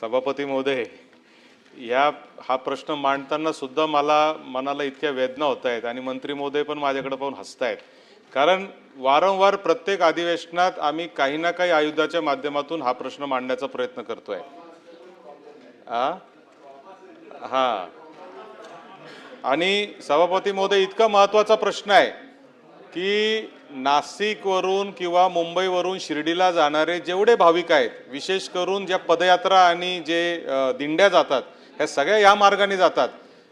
सभापती महोदय, हा प्रश्न मांडताना सुद्धा मला मनाला इतक्या वेदना होत आहेत आणि मंत्री महोदय पण माझ्याकडे पाहून हसतायत. कारण वारंवार प्रत्येक अधिवेशनात आम्ही काही ना काही आयुधाच्या माध्यमातून हा प्रश्न मांडण्याचा प्रयत्न करतोय. हा आणि सभापती महोदय, इतका महत्त्वाचा प्रश्न आहे की नाशिकवरून किंवा मुंबईवरून शिर्डीला जाणारे जेवढे भाविक आहेत, विशेष करून ज्या पदयात्रा आणि जे दिंड्या जातात, ह्या सगळ्या या मार्गाने जातात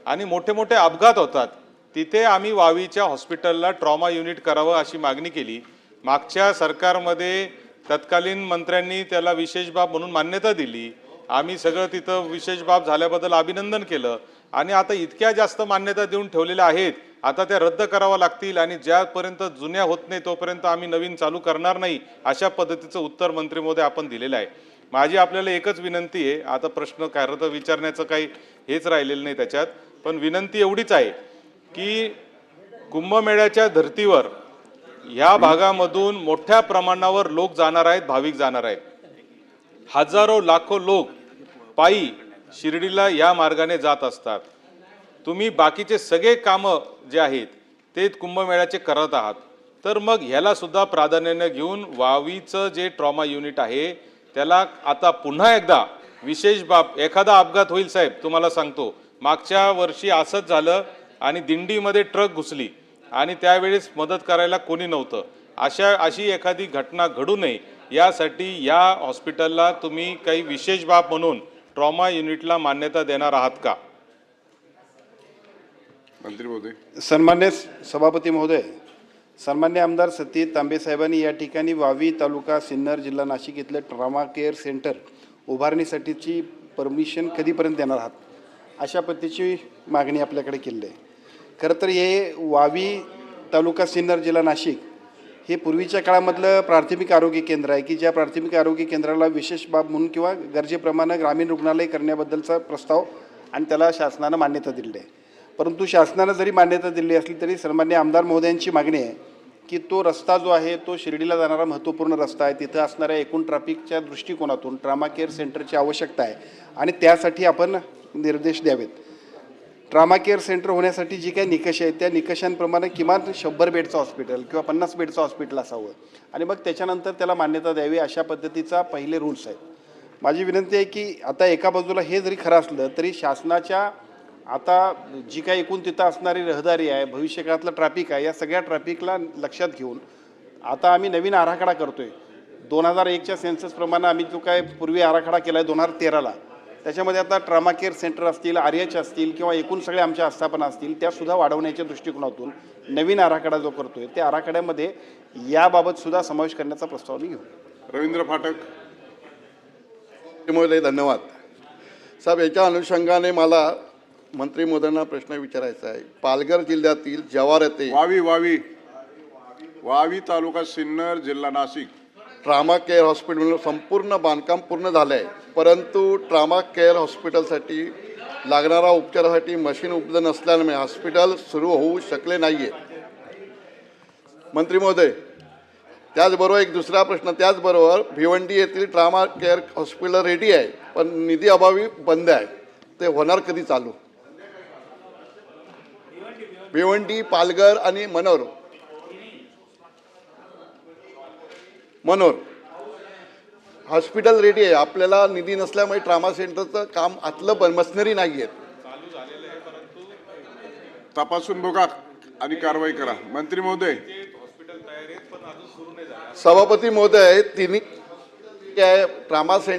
आणि मोठे मोठे अपघात होतात. तिथे आम्ही वावीच्या हॉस्पिटलला ट्रॉमा युनिट करावं अशी मागणी केली. मागच्या सरकारमध्ये तत्कालीन मंत्र्यांनी त्याला विशेष बाब म्हणून मान्यता दिली. आम्ही सगळं तिथं विशेष बाब झाल्याबद्दल अभिनंदन केलं आणि आता इतक्या जास्त मान्यता देऊन ठेवलेल्या आहेत, आता त्या रद्द कराव्या लागतील आणि ज्यापर्यंत जुन्या होत नाही तोपर्यंत आम्ही नवीन चालू करणार नाही, अशा पद्धतीचं उत्तर मंत्री महोदय आपण दिलेलं आहे. माझी आपल्याला एकच विनंती आहे, आता प्रश्न काय तर विचारण्याचं काही हेच राहिलेलं नाही त्याच्यात, पण विनंती एवढीच आहे की कुंभमेळ्याच्या धर्तीवर ह्या भागामधून मोठ्या प्रमाणावर लोक जाणार आहेत, भाविक जाणार आहेत. हजारो लाखो लोक पायी शिर्डीला या मार्गाने जात असतात. तुम्ही बाकीचे सगळे कामं जे आहेत ते कुंभमेळ्याचे करत आहात, तर मग ह्याला सुद्धा प्राधान्याने घेऊन वावीचं जे ट्रॉमा युनिट आहे त्याला आता पुन्हा एकदा विशेष बाब. एखादा अपघात होईल साहेब, तुम्हाला सांगतो, मागच्या वर्षी असंच झालं आणि दिंडीमध्ये ट्रक घुसली आणि त्यावेळेस मदत करायला कोणी नव्हतं. अशी एखादी घटना घडू नये यासाठी या हॉस्पिटलला तुम्ही काही विशेष बाब म्हणून ट्रॉमा युनिटला मान्यता देणार आहात का? मंत्री महोदय. सन्मान्य सभापती महोदय, सन्मान्य आमदार सती तांबे साहेबांनी या ठिकाणी वावी तालुका सिन्नर जिल्हा नाशिक इथलं ट्रॉमा केअर सेंटर उभारणीसाठीची परमिशन कधीपर्यंत देणार आहात, अशा पद्धतीची मागणी आपल्याकडे केली आहे. खरं तर हे वावी तालुका सिन्नर जिल्हा नाशिक हे पूर्वीच्या काळामधलं प्राथमिक आरोग्य केंद्र आहे की ज्या प्राथमिक आरोग्य केंद्राला विशेष बाब म्हणून किंवा गरजेप्रमाणे ग्रामीण रुग्णालय करण्याबद्दलचा प्रस्ताव आणि त्याला शासनानं मान्यता दिली आहे. परंतु शासनानं जरी मान्यता दिली असली तरी सन्मान्य आमदार महोदयांची मागणी आहे की तो रस्ता जो आहे तो शिर्डीला जाणारा महत्त्वपूर्ण रस्ता आहे. तिथं असणाऱ्या एकूण ट्रॅफिकच्या दृष्टिकोनातून ट्रॉमा केअर सेंटरची आवश्यकता आहे आणि त्यासाठी आपण निर्देश द्यावेत. ट्रॉमा केअर सेंटर होण्यासाठी जी काही निकष आहेत त्या निकषांप्रमाणे किमान 100 बेडचं हॉस्पिटल किंवा 50 बेडचं हॉस्पिटल असावं आणि मग त्याच्यानंतर त्याला मान्यता द्यावी, अशा पद्धतीचा पहिले रूल्स आहेत. माझी विनंती आहे की आता एका बाजूला हे जरी खरं असलं तरी शासनाच्या आता जी काही एकूण तिथं असणारी रहदारी आहे, भविष्यकाळातलं ट्रॅफिक आहे, या सगळ्या ट्रॅफिकला लक्षात घेऊन आता आम्ही नवीन आराखडा करतो आहे. 2001च्या सेन्ससप्रमाणे आम्ही जो काय पूर्वी आराखडा केला आहे 2013ला, त्याच्यामध्ये आता ट्रॉमा केअर सेंटर असतील, RH असतील किंवा एकूण सगळ्या आमच्या आस्थापना असतील त्यासुद्धा वाढवण्याच्या दृष्टिकोनातून नवीन आराखडा जो करतो आहे त्या आराखड्यामध्ये याबाबतसुद्धा समावेश करण्याचा प्रस्ताव मी घेऊ. रवींद्र फाटक. महोदय धन्यवाद. साहेब, याच्या अनुषंगाने मला मंत्री महोदयांना प्रश्न विचारायचा आहे. पालघर जिल्ह्यातील जव्हार येथे वावी तालुका सिन्नर जिल्हा नाशिक ट्रॉमा केअर हॉस्पिटल संपूर्ण बांधकाम पूर्ण झालं आहे, परंतु ट्रॉमा केअर हॉस्पिटलसाठी लागणारा उपचारासाठी मशीन उपलब्ध नसल्यामुळे हॉस्पिटल सुरू होऊ शकले नाही आहे. मंत्री महोदय, त्याचबरोबर एक दुसरा प्रश्न, त्याचबरोबर भिवंडी येथील ट्रॉमा केअर हॉस्पिटल रेडी आहे पण निधी अभावी बंद आहे, ते होणार कधी चालू? भिवंडी, पालघर आणि मनोर हॉस्पिटल रेडी आहे, आपल्याला निधी नसल्यामुळे ट्रॉमा सेंटरचं काम आतलं पण मशिनरी नाही आहेत. तपासून बघा आणि कारवाई करा. मंत्री महोदय. सभापती महोदय, तिन्ही ट्रॉमा सेंटर